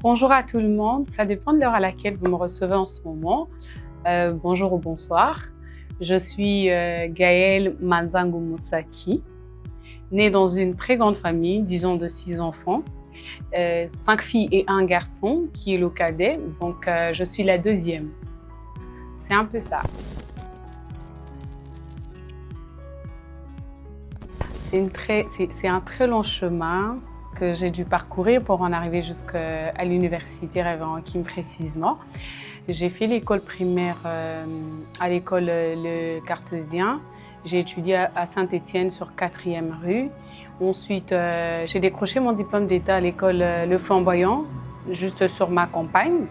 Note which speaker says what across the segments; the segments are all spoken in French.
Speaker 1: Bonjour à tout le monde, ça dépend de l'heure à laquelle vous me recevez en ce moment. Bonjour ou bonsoir. Je suis Gaëlle Manzango Moussaki, née dans une très grande famille, disons de 6 enfants, 5 filles et un garçon qui est le cadet, donc je suis la deuxième. C'est un peu ça. C'est un très long chemin que j'ai dû parcourir pour en arriver jusqu'à l'université Révérend Kim précisément. J'ai fait l'école primaire à l'école Le Cartésien. J'ai étudié à Saint-Étienne sur 4e rue. Ensuite, j'ai décroché mon diplôme d'État à l'école Le Flamboyant, juste sur ma campagne.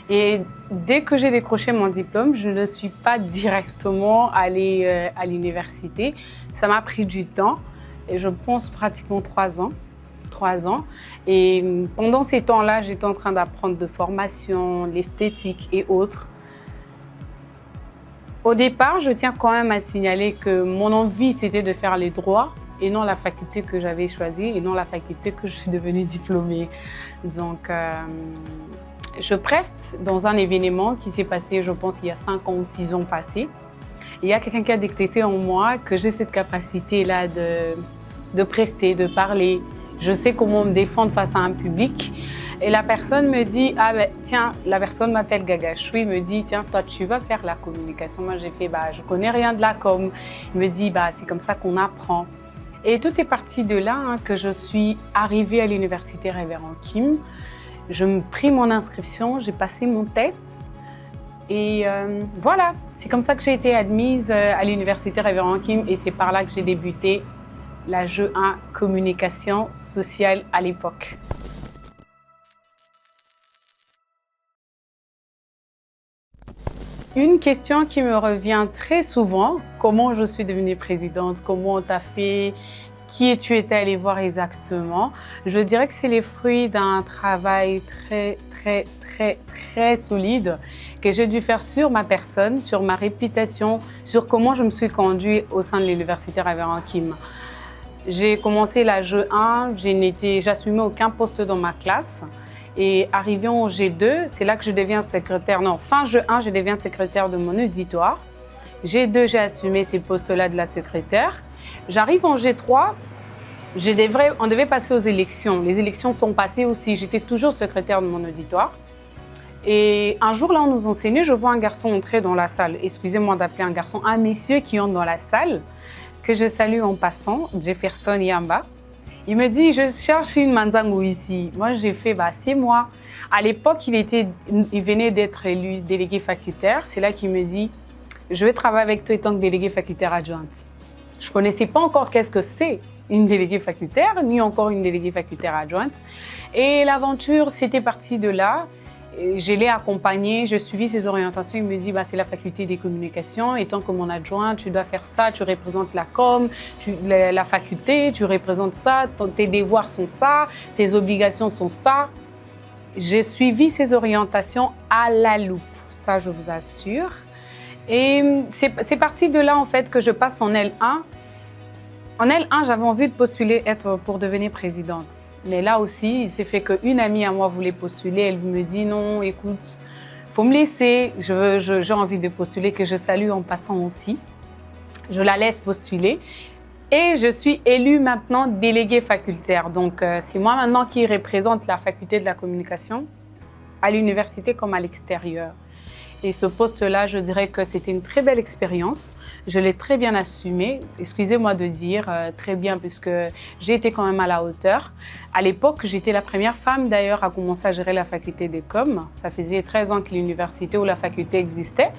Speaker 1: Et dès que j'ai décroché mon diplôme, je ne suis pas directement allée à l'université. Ça m'a pris du temps, et je pense pratiquement 3 ans. Et pendant ces temps-là, j'étais en train d'apprendre de formation, l'esthétique et autres. Au départ, je tiens quand même à signaler que mon envie, c'était de faire les droits et non la faculté que j'avais choisie et non la faculté que je suis devenue diplômée. Donc, je preste dans un événement qui s'est passé, je pense, il y a 5 ans ou 6 ans passés. Il y a quelqu'un qui a détecté en moi que j'ai cette capacité-là de prester, de parler. Je sais comment me défendre face à un public. Et la personne me dit, ah ben tiens, la personne m'appelle Gaga Choui, me dit, tiens, toi tu vas faire la communication. Moi j'ai fait, bah je connais rien de la com. Il me dit, bah c'est comme ça qu'on apprend. Et tout est parti de là que je suis arrivée à l'université Révérend Kim. Je me pris mon inscription, j'ai passé mon test. Et voilà, c'est comme ça que j'ai été admise à l'université Révérend Kim et c'est par là que j'ai débuté la Ge1 communication sociale à l'époque. Une question qui me revient très souvent, comment je suis devenue présidente, comment tu as fait, qui tu étais allée voir exactement. Je dirais que c'est les fruits d'un travail très solide que j'ai dû faire sur ma personne, sur ma réputation, sur comment je me suis conduite au sein de l'université Révérend Kim. J'ai commencé la Ge1, j'assumais aucun poste dans ma classe. Et arrivé en G2, c'est là que je deviens secrétaire. Non, fin Ge1, je deviens secrétaire de mon auditoire. G2, j'ai assumé ces postes-là de la secrétaire. J'arrive en G3, on devait passer aux élections. Les élections sont passées aussi. J'étais toujours secrétaire de mon auditoire. Et un jour, là, on nous enseignait, je vois un garçon entrer dans la salle. Excusez-moi d'appeler un garçon, un monsieur qui entre dans la salle, que je salue en passant, Jefferson Yamba. Il me dit, je cherche une Manzango ici. Moi, j'ai fait, bah, c'est moi. À l'époque, il venait d'être élu délégué facultaire. C'est là qu'il me dit, je vais travailler avec toi en tant que délégué facultaire adjointe. Je ne connaissais pas encore qu'est-ce que c'est une déléguée facultaire, ni encore une déléguée facultaire adjointe. Et l'aventure, c'était parti de là. Je l'ai accompagné, je suivis ses orientations. Il me dit, bah, c'est la faculté des communications. Étant que mon adjoint, tu dois faire ça, tu représentes la com, la faculté, tu représentes ça, tes devoirs sont ça, tes obligations sont ça. J'ai suivi ses orientations à la loupe, ça je vous assure. Et c'est parti de là en fait que je passe en L1. En L1, j'avais envie de postuler pour devenir présidente. Mais là aussi, il s'est fait qu'une amie à moi voulait postuler. Elle me dit non, écoute, faut me laisser. J'ai envie de postuler, que je salue en passant aussi. Je la laisse postuler. Et je suis élue maintenant déléguée facultaire. Donc, c'est moi maintenant qui représente la faculté de la communication à l'université comme à l'extérieur. Et ce poste-là, je dirais que c'était une très belle expérience. Je l'ai très bien assumé, excusez-moi de dire très bien, puisque j'ai été quand même à la hauteur. À l'époque, j'étais la première femme d'ailleurs à commencer à gérer la faculté des com. Ça faisait 13 ans que l'université ou la faculté existait.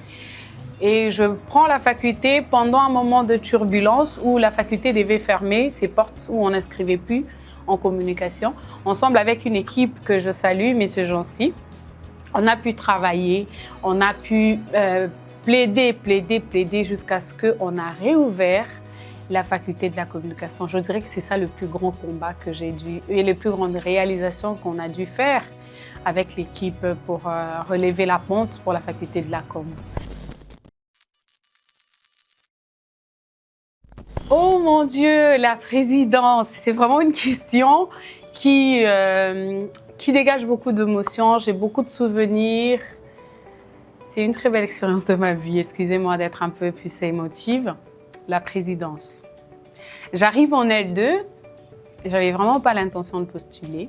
Speaker 1: Et je prends la faculté pendant un moment de turbulence où la faculté devait fermer ses portes, où on n'inscrivait plus en communication, ensemble avec une équipe que je salue, messieurs Jancy. On a pu travailler, on a pu plaider jusqu'à ce qu'on a réouvert la faculté de la communication. Je dirais que c'est ça le plus grand combat que j'ai dû, et les plus grandes réalisations qu'on a dû faire avec l'équipe pour relever la pente pour la faculté de la com. Oh mon Dieu, la présidence, c'est vraiment une question qui qui dégage beaucoup d'émotions, j'ai beaucoup de souvenirs. C'est une très belle expérience de ma vie, excusez-moi d'être un peu plus émotive. La présidence. J'arrive en L2, j'avais vraiment pas l'intention de postuler.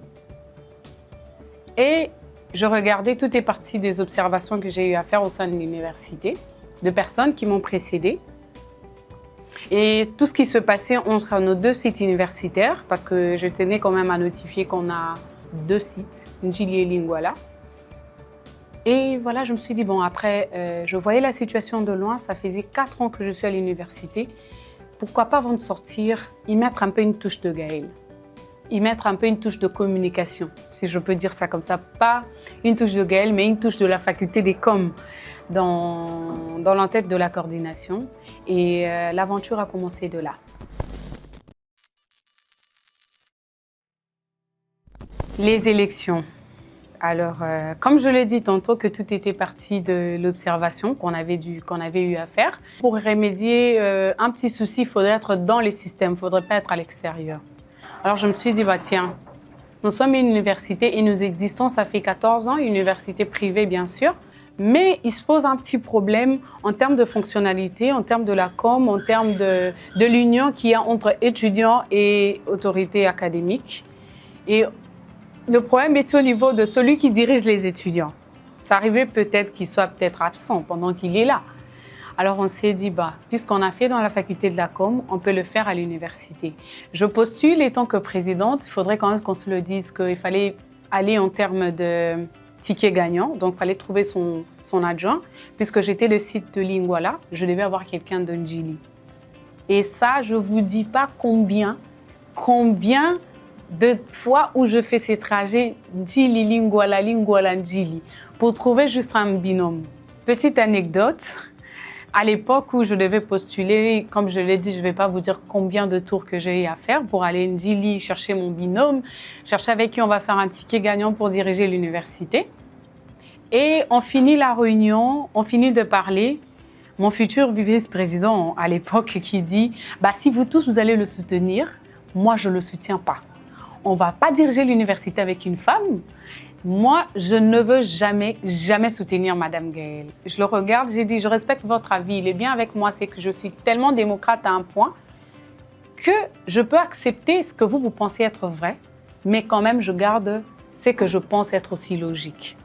Speaker 1: Et je regardais, tout est parti des observations que j'ai eu à faire au sein de l'université, de personnes qui m'ont précédée. Et tout ce qui se passait entre nos 2 sites universitaires, parce que je tenais quand même à notifier qu'on a 2 sites, Ndjili et Lingouala. Et voilà, je me suis dit, bon, après, je voyais la situation de loin, ça faisait 4 ans que je suis à l'université. Pourquoi pas, avant de sortir, y mettre un peu une touche de Gaël, y mettre un peu une touche de communication, si je peux dire ça comme ça. Pas une touche de Gaël, mais une touche de la faculté des coms dans l'entête de la coordination. Et l'aventure a commencé de là. Les élections. Alors, comme je l'ai dit tantôt, que tout était parti de l'observation qu'on avait eu à faire. Pour remédier un petit souci, il faudrait être dans les systèmes, il ne faudrait pas être à l'extérieur. Alors, je me suis dit, bah, tiens, nous sommes une université et nous existons, ça fait 14 ans, université privée bien sûr, mais il se pose un petit problème en termes de fonctionnalité, en termes de la com, en termes de l'union qu'il y a entre étudiants et autorités académiques. Et le problème est au niveau de celui qui dirige les étudiants. Ça arrivait peut-être qu'il soit absent pendant qu'il est là. Alors on s'est dit, bah, puisqu'on a fait dans la faculté de la com, on peut le faire à l'université. Je postule étant que présidente, il faudrait quand même qu'on se le dise qu'il fallait aller en termes de ticket gagnant, donc il fallait trouver son adjoint. Puisque j'étais le site de Lingouala, je devais avoir quelqu'un de Ndjili. Et ça, je ne vous dis pas combien de fois où je fais ces trajets Ndjili, Lingouala, Lingouala, Ndjili, pour trouver juste un binôme. Petite anecdote, à l'époque où je devais postuler, comme je l'ai dit, je ne vais pas vous dire combien de tours que j'ai eu à faire pour aller à Ndjili chercher mon binôme, chercher avec qui on va faire un ticket gagnant pour diriger l'université. Et on finit la réunion, on finit de parler. Mon futur vice-président à l'époque qui dit bah, « si vous tous vous allez le soutenir, moi je ne le soutiens pas. On ne va pas diriger l'université avec une femme. Moi, je ne veux jamais soutenir Madame Gaël. » Je le regarde, j'ai dit, je respecte votre avis, il est bien avec moi, c'est que je suis tellement démocrate à un point que je peux accepter ce que vous pensez être vrai, mais quand même, je garde ce que je pense être aussi logique.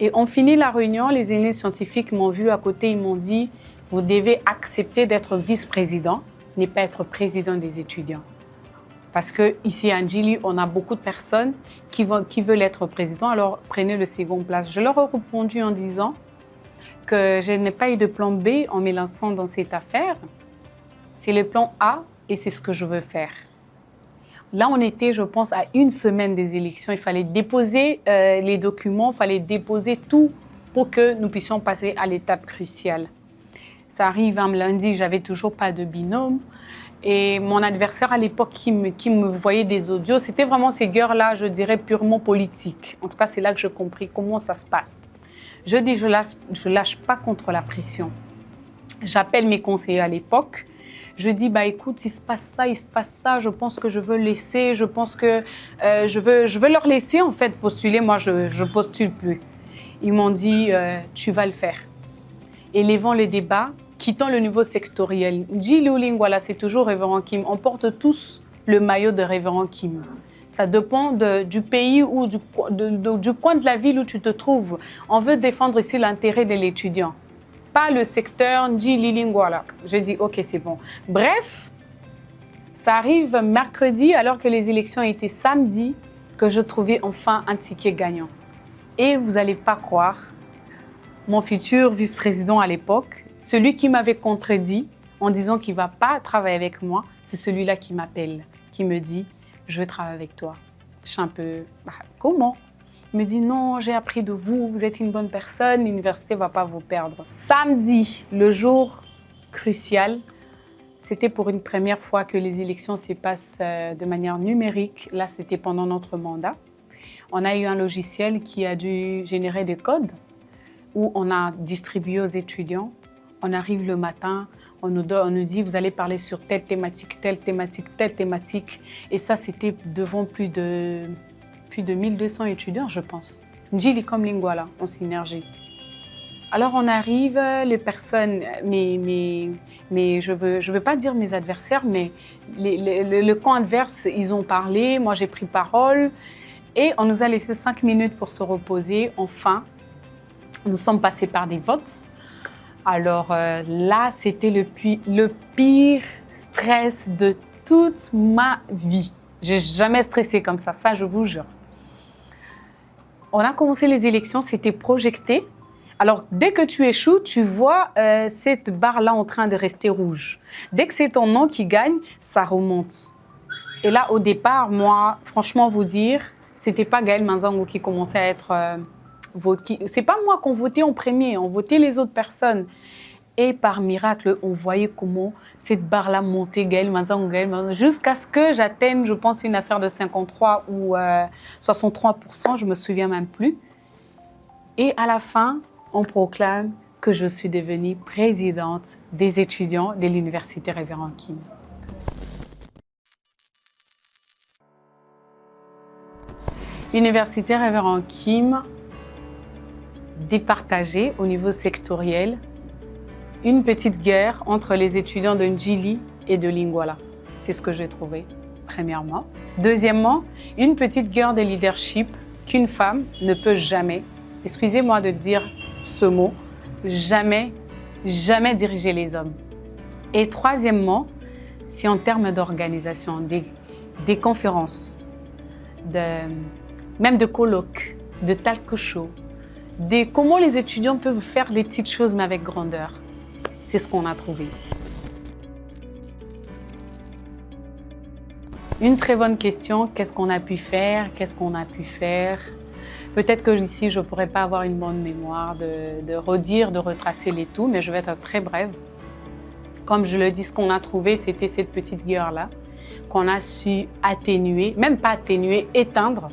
Speaker 1: Et on finit la réunion, les aînés scientifiques m'ont vu à côté, ils m'ont dit, vous devez accepter d'être vice-président, ne pas être président des étudiants. Parce qu'ici à Ndjili, on a beaucoup de personnes qui veulent être président, alors prenez le second place. Je leur ai répondu en disant que je n'ai pas eu de plan B en me lançant dans cette affaire. C'est le plan A et c'est ce que je veux faire. Là, on était, je pense, à 1 semaine des élections. Il fallait déposer les documents, il fallait déposer tout pour que nous puissions passer à l'étape cruciale. Ça arrive un lundi, j'avais toujours pas de binôme. Et mon adversaire à l'époque qui me voyait des audios, c'était vraiment ces guerres-là, je dirais, purement politiques. En tout cas, c'est là que j'ai compris comment ça se passe. Je dis, je lâche pas contre la pression. J'appelle mes conseillers à l'époque. Je dis, bah écoute, il se passe ça, je pense que je veux laisser, je pense que je veux leur laisser en fait postuler, moi je postule plus. Ils m'ont dit, tu vas le faire. Élevant les débats, quittant le niveau sectoriel. Ndjili ou Lingouala, c'est toujours Révérend Kim. On porte tous le maillot de Révérend Kim. Ça dépend du pays ou du coin de la ville où tu te trouves. On veut défendre ici l'intérêt de l'étudiant. Pas le secteur Ndjili Lingouala. Je dis, ok, c'est bon. Bref, ça arrive mercredi, alors que les élections étaient samedi, que je trouvais enfin un ticket gagnant. Et vous n'allez pas croire, mon futur vice-président à l'époque, celui qui m'avait contredit en disant qu'il ne va pas travailler avec moi, c'est celui-là qui m'appelle, qui me dit, je veux travailler avec toi. Je suis un peu, bah, comment ? Il me dit, non, j'ai appris de vous, vous êtes une bonne personne, l'université ne va pas vous perdre. Samedi, le jour crucial, c'était pour une première fois que les élections se passent de manière numérique. Là, c'était pendant notre mandat. On a eu un logiciel qui a dû générer des codes où on a distribué aux étudiants. On arrive le matin, on nous dit, vous allez parler sur telle thématique, telle thématique, telle thématique. Et ça, c'était devant plus de plus de 1200 étudiants, je pense. Njili comme Lingwala, en synergie. Alors on arrive, les personnes, mais je veux pas dire mes adversaires, mais le camp adverse, ils ont parlé, moi j'ai pris parole et on nous a laissé 5 minutes pour se reposer. Enfin, nous sommes passés par des votes. Alors là, c'était le pire stress de toute ma vie. J'ai jamais stressé comme ça je vous jure. On a commencé les élections, c'était projeté. Alors, dès que tu échoues, tu vois cette barre-là en train de rester rouge. Dès que c'est ton nom qui gagne, ça remonte. Et là, au départ, moi, franchement, vous dire, c'était pas Gaël Manzango qui commençait à être voté. C'est pas moi qu'on votait en premier, on votait les autres personnes. Et par miracle, on voyait comment cette barre-là montait, Gaël Manzango, jusqu'à ce que j'atteigne, je pense, une affaire de 53 ou 63%, je me souviens même plus. Et à la fin, on proclame que je suis devenue présidente des étudiants de l'Université Révérend Kim. L'Université Révérend Kim, départagée au niveau sectoriel, une petite guerre entre les étudiants de Njili et de Lingwala. C'est ce que j'ai trouvé, premièrement. Deuxièmement, une petite guerre de leadership qu'une femme ne peut jamais, excusez-moi de dire ce mot, jamais diriger les hommes. Et troisièmement, c'est en termes d'organisation, des conférences, même de colloques, de talk show, comment les étudiants peuvent faire des petites choses mais avec grandeur. C'est ce qu'on a trouvé. Une très bonne question, qu'est-ce qu'on a pu faire, qu'est-ce qu'on a pu faire? Peut-être que ici, je ne pourrais pas avoir une bonne mémoire de redire, de retracer les tout, mais je vais être très brève. Comme je le dis, ce qu'on a trouvé, c'était cette petite guerre-là, qu'on a su atténuer, même pas atténuer, éteindre.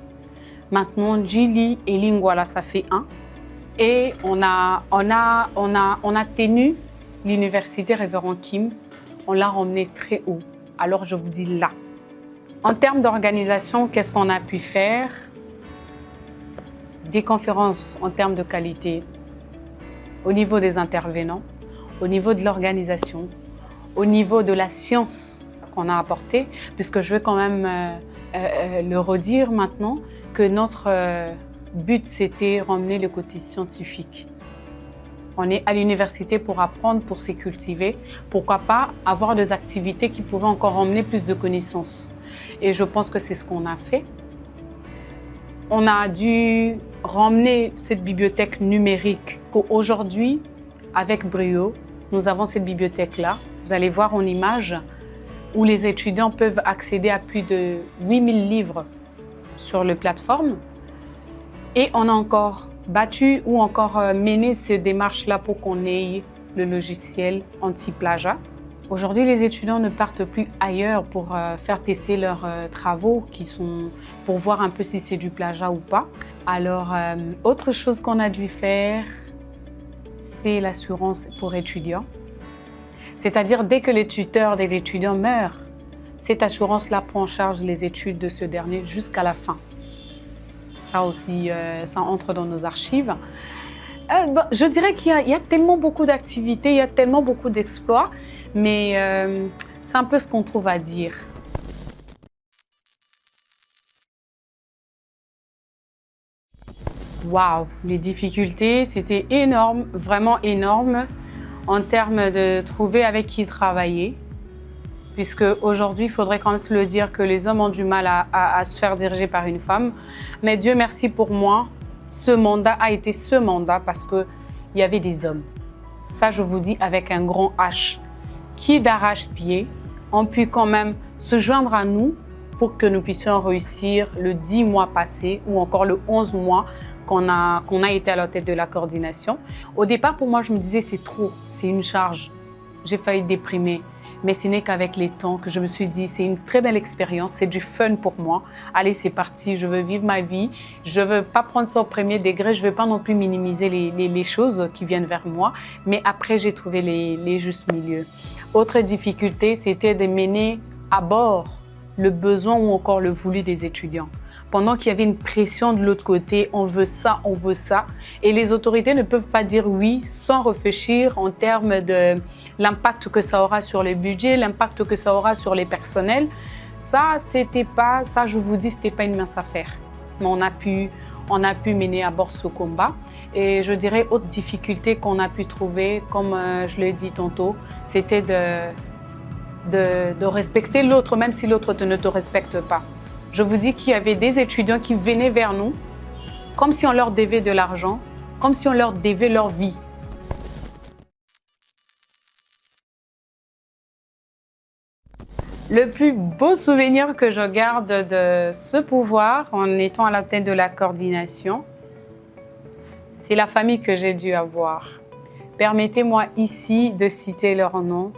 Speaker 1: Maintenant, Njili et Lingwala, ça fait un. Et on a tenu l'Université Révérend Kim, on l'a ramené très haut. Alors, je vous dis là. En termes d'organisation, qu'est-ce qu'on a pu faire? Des conférences en termes de qualité, au niveau des intervenants, au niveau de l'organisation, au niveau de la science qu'on a apportée, puisque je veux quand même le redire maintenant, que notre but, c'était ramener le côté scientifique. On est à l'université pour apprendre, pour se cultiver. Pourquoi pas avoir des activités qui pourraient encore emmener plus de connaissances. Et je pense que c'est ce qu'on a fait. On a dû ramener cette bibliothèque numérique qu'aujourd'hui, avec brio, nous avons cette bibliothèque-là. Vous allez voir en image où les étudiants peuvent accéder à plus de 8000 livres sur les plateformes. Et on a encore battu ou encore mené ces démarches-là pour qu'on ait le logiciel anti-plagiat. Aujourd'hui, les étudiants ne partent plus ailleurs pour faire tester leurs travaux pour voir un peu si c'est du plagiat ou pas. Alors, autre chose qu'on a dû faire, c'est l'assurance pour étudiants. C'est-à-dire, dès que le tuteur de l'étudiant meurt, cette assurance-là prend en charge les études de ce dernier jusqu'à la fin. Ça aussi, ça entre dans nos archives. Je dirais qu'il y a tellement beaucoup d'activités, il y a tellement beaucoup d'exploits, mais c'est un peu ce qu'on trouve à dire. Waouh, les difficultés, c'était énorme, vraiment énorme, en termes de trouver avec qui travailler. Puisque aujourd'hui, il faudrait quand même se le dire que les hommes ont du mal à se faire diriger par une femme. Mais Dieu merci pour moi, ce mandat a été ce mandat parce qu'il y avait des hommes. Ça, je vous dis avec un grand H, qui d'arrache-pied ont pu quand même se joindre à nous pour que nous puissions réussir le 10 mois passés ou encore le 11 mois qu'on a été à la tête de la coordination. Au départ, pour moi, je me disais c'est trop, c'est une charge. J'ai failli déprimer. Mais ce n'est qu'avec les temps que je me suis dit, c'est une très belle expérience, c'est du fun pour moi. Allez, c'est parti, je veux vivre ma vie. Je ne veux pas prendre ça au premier degré, je ne veux pas non plus minimiser les choses qui viennent vers moi. Mais après, j'ai trouvé les justes milieux. Autre difficulté, c'était de mener à bord le besoin ou encore le voulu des étudiants. pendant qu'il y avait une pression de l'autre côté, on veut ça, et les autorités ne peuvent pas dire oui sans réfléchir en termes de l'impact que ça aura sur le budget, l'impact que ça aura sur les personnels. Ça, je vous dis, c'était pas une mince affaire. Mais on a pu mener à bord ce combat. Et je dirais, autre difficulté qu'on a pu trouver, comme je l'ai dit tantôt, c'était de respecter l'autre, même si l'autre ne te respecte pas. Je vous dis qu'il y avait des étudiants qui venaient vers nous, comme si on leur devait de l'argent, comme si on leur devait leur vie. Le plus beau souvenir que je garde de ce pouvoir, en étant à la tête de la coordination, c'est la famille que j'ai dû avoir. Permettez-moi ici de citer leurs noms.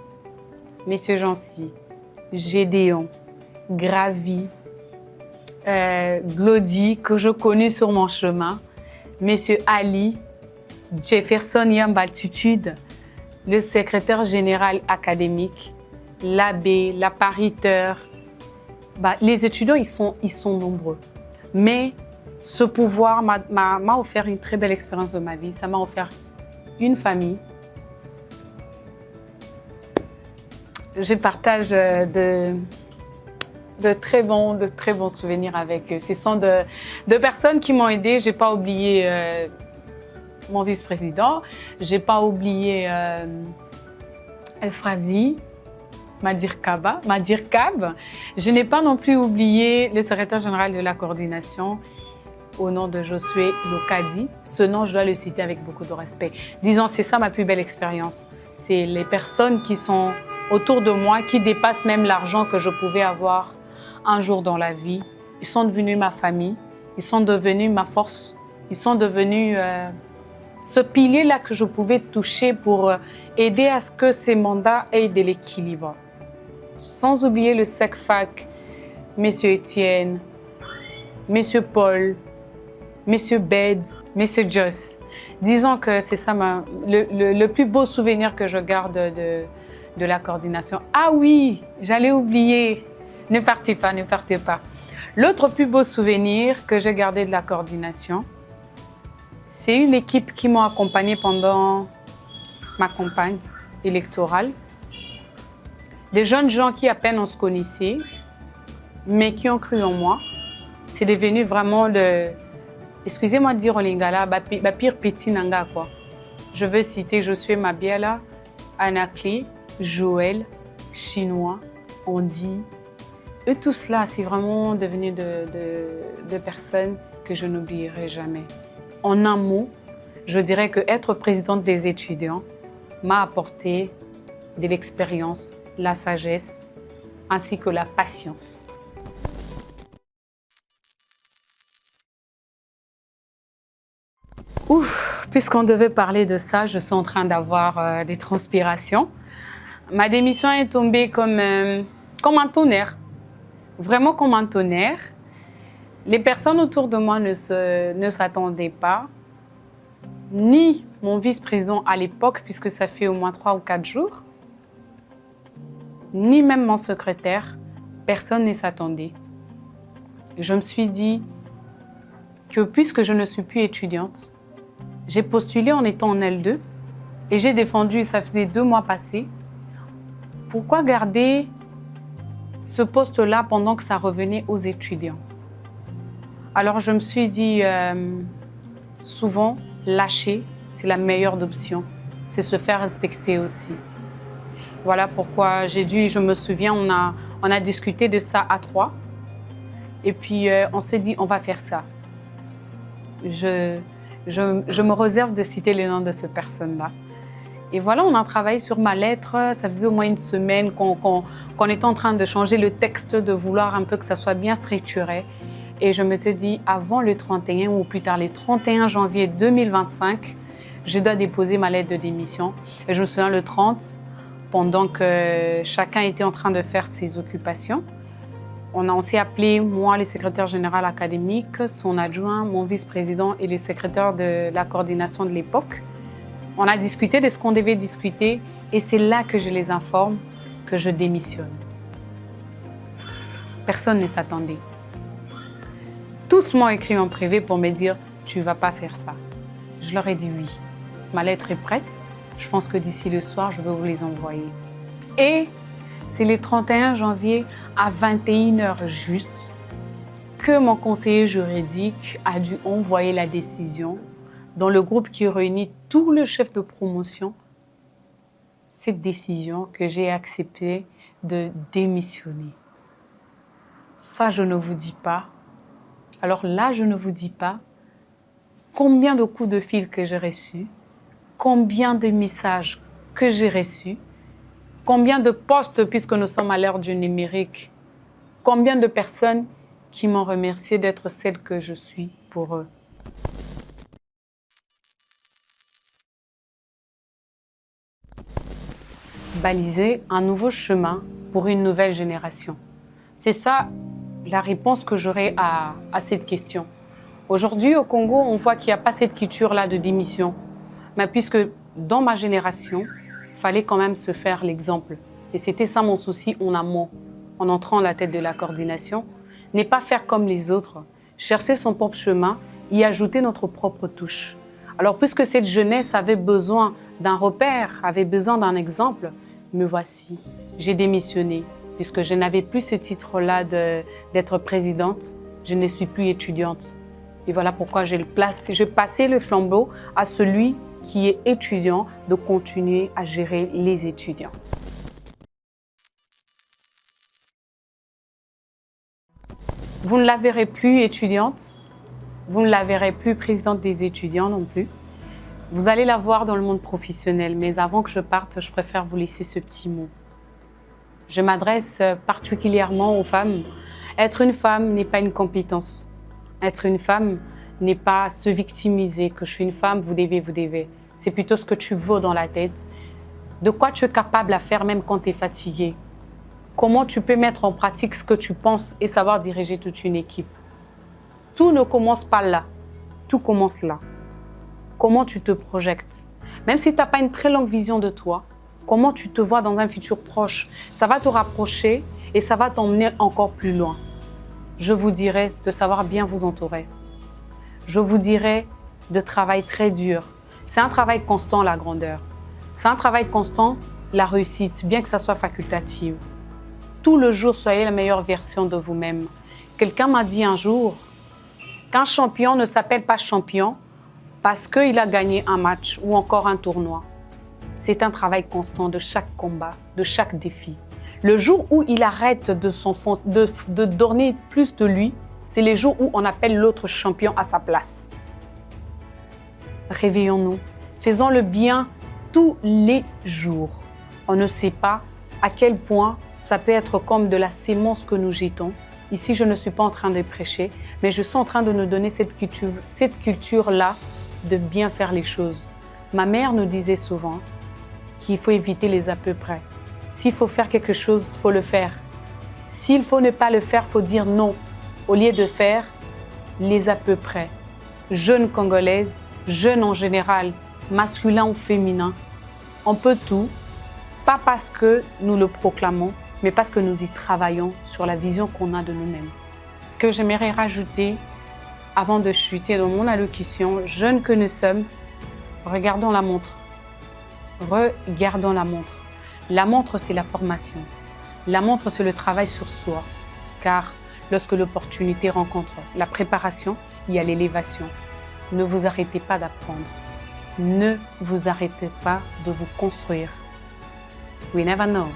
Speaker 1: Messieurs Jancy, Gédéon, Gravi, Glody, que je connais sur mon chemin, Monsieur Ali, Jefferson Yambaltitude, le secrétaire général académique, l'abbé, l'appariteur. Les étudiants, ils sont nombreux. Mais ce pouvoir m'a offert une très belle expérience de ma vie. Ça m'a offert une famille. Je partage de très bons souvenirs avec eux. Ce sont de personnes qui m'ont aidée. Je n'ai pas oublié mon vice-président. Je n'ai pas oublié Elfrazi, Madir Kab. Je n'ai pas non plus oublié le secrétaire général de la coordination au nom de Josué Lokadi. Ce nom, je dois le citer avec beaucoup de respect. Disons, c'est ça ma plus belle expérience. C'est les personnes qui sont autour de moi, qui dépassent même l'argent que je pouvais avoir un jour dans la vie. Ils sont devenus ma famille, ils sont devenus ma force, ils sont devenus ce pilier-là que je pouvais toucher pour aider à ce que ces mandats aient de l'équilibre. Sans oublier le SECFAC, M. Étienne, M. Paul, M. Bed, M. Joss. Disons que c'est ça le plus beau souvenir que je garde de la coordination. Ah oui, j'allais oublier. Ne partez pas, ne partez pas. L'autre plus beau souvenir que j'ai gardé de la coordination, c'est une équipe qui m'a accompagnée pendant ma campagne électorale. Des jeunes gens qui à peine on se connaissait, mais qui ont cru en moi. C'est devenu vraiment excusez-moi de dire au Lingala, pire petit nanga quoi. Je veux citer Josué Mabiala, Anakli, Joël, Chinois, Andy. Eux tous là, c'est vraiment devenu de personnes que je n'oublierai jamais. En un mot, je dirais que être présidente des étudiants m'a apporté de l'expérience, la sagesse, ainsi que la patience. Ouf, puisqu'on devait parler de ça, je suis en train d'avoir des transpirations. Ma démission est tombée comme un tonnerre, vraiment comme un tonnerre. Les personnes autour de moi ne s'attendaient pas, ni mon vice-président à l'époque, puisque ça fait au moins 3 ou 4 jours, ni même mon secrétaire, personne ne s'attendait. Je me suis dit que puisque je ne suis plus étudiante, j'ai postulé en étant en L2 et j'ai défendu, ça faisait 2 mois passés. Pourquoi garder ce poste-là pendant que ça revenait aux étudiants? Alors je me suis dit, souvent, lâcher, c'est la meilleure option. C'est se faire respecter aussi. Voilà pourquoi je me souviens, on a discuté de ça à 3. Et puis on s'est dit, on va faire ça. Je me réserve de citer le nom de cette personne-là. Et voilà, on a travaillé sur ma lettre. Ça faisait au moins une semaine qu'on était en train de changer le texte, de vouloir un peu que ça soit bien structuré. Et je me te dis, avant le 31 ou plus tard le 31 janvier 2025, je dois déposer ma lettre de démission. Et je me souviens le 30, pendant que chacun était en train de faire ses occupations, on s'est appelé, moi, le secrétaire général académique, son adjoint, mon vice-président et le secrétaire de la coordination de l'époque. On a discuté de ce qu'on devait discuter et c'est là que je les informe que je démissionne. Personne ne s'attendait. Tous m'ont écrit en privé pour me dire « tu ne vas pas faire ça ». Je leur ai dit oui. Ma lettre est prête. Je pense que d'ici le soir, je vais vous les envoyer. Et c'est le 31 janvier à 21h juste que mon conseiller juridique a dû envoyer la décision dans le groupe qui réunit tous les chefs de promotion. Cette décision que j'ai accepté de démissionner. Ça, je ne vous dis pas. Alors là, je ne vous dis pas combien de coups de fil que j'ai reçus, combien de messages que j'ai reçus, combien de posts, puisque nous sommes à l'ère du numérique, combien de personnes qui m'ont remercié d'être celle que je suis pour eux. Baliser un nouveau chemin pour une nouvelle génération. C'est ça la réponse que j'aurai à cette question. Aujourd'hui, au Congo, on voit qu'il n'y a pas cette culture-là de démission. Mais puisque dans ma génération, il fallait quand même se faire l'exemple. Et c'était ça mon souci en amont, en entrant à la tête de la coordination. N'est pas faire comme les autres, chercher son propre chemin, y ajouter notre propre touche. Alors, puisque cette jeunesse avait besoin d'un repère, avait besoin d'un exemple, me voici. J'ai démissionné, puisque je n'avais plus ce titre-là d'être présidente, je ne suis plus étudiante. Et voilà pourquoi je passais le flambeau à celui qui est étudiant de continuer à gérer les étudiants. Vous ne la verrez plus étudiante, vous ne la verrez plus présidente des étudiants non plus. Vous allez la voir dans le monde professionnel, mais avant que je parte, je préfère vous laisser ce petit mot. Je m'adresse particulièrement aux femmes. Être une femme n'est pas une compétence. Être une femme n'est pas se victimiser, que je suis une femme, vous devez. C'est plutôt ce que tu veux dans la tête, de quoi tu es capable à faire même quand tu es fatigué. Comment tu peux mettre en pratique ce que tu penses et savoir diriger toute une équipe. Tout ne commence pas là, tout commence là. Comment tu te projettes. Même si tu n'as pas une très longue vision de toi, comment tu te vois dans un futur proche. Ça va te rapprocher et ça va t'emmener encore plus loin. Je vous dirais de savoir bien vous entourer. Je vous dirais de travail très dur. C'est un travail constant, la grandeur. C'est un travail constant, la réussite, bien que ça soit facultative. Tout le jour, soyez la meilleure version de vous-même. Quelqu'un m'a dit un jour qu'un champion ne s'appelle pas champion parce qu'il a gagné un match ou encore un tournoi. C'est un travail constant de chaque combat, de chaque défi. Le jour où il arrête de donner plus de lui, c'est les jours où on appelle l'autre champion à sa place. Réveillons-nous, faisons le bien tous les jours. On ne sait pas à quel point ça peut être comme de la sémence que nous jetons. Ici, je ne suis pas en train de prêcher, mais je suis en train de nous donner cette culture-là de bien faire les choses. Ma mère nous disait souvent qu'il faut éviter les à peu près. S'il faut faire quelque chose, il faut le faire. S'il faut ne pas le faire, il faut dire non. Au lieu de faire les à peu près. Jeunes Congolaises, jeunes en général, masculins ou féminins, on peut tout, pas parce que nous le proclamons, mais parce que nous y travaillons sur la vision qu'on a de nous-mêmes. Ce que j'aimerais rajouter, avant de chuter dans mon allocution, jeunes que nous sommes, regardons la montre. Regardons la montre. La montre, c'est la formation. La montre, c'est le travail sur soi. Car lorsque l'opportunité rencontre la préparation, il y a l'élévation. Ne vous arrêtez pas d'apprendre. Ne vous arrêtez pas de vous construire. We never know.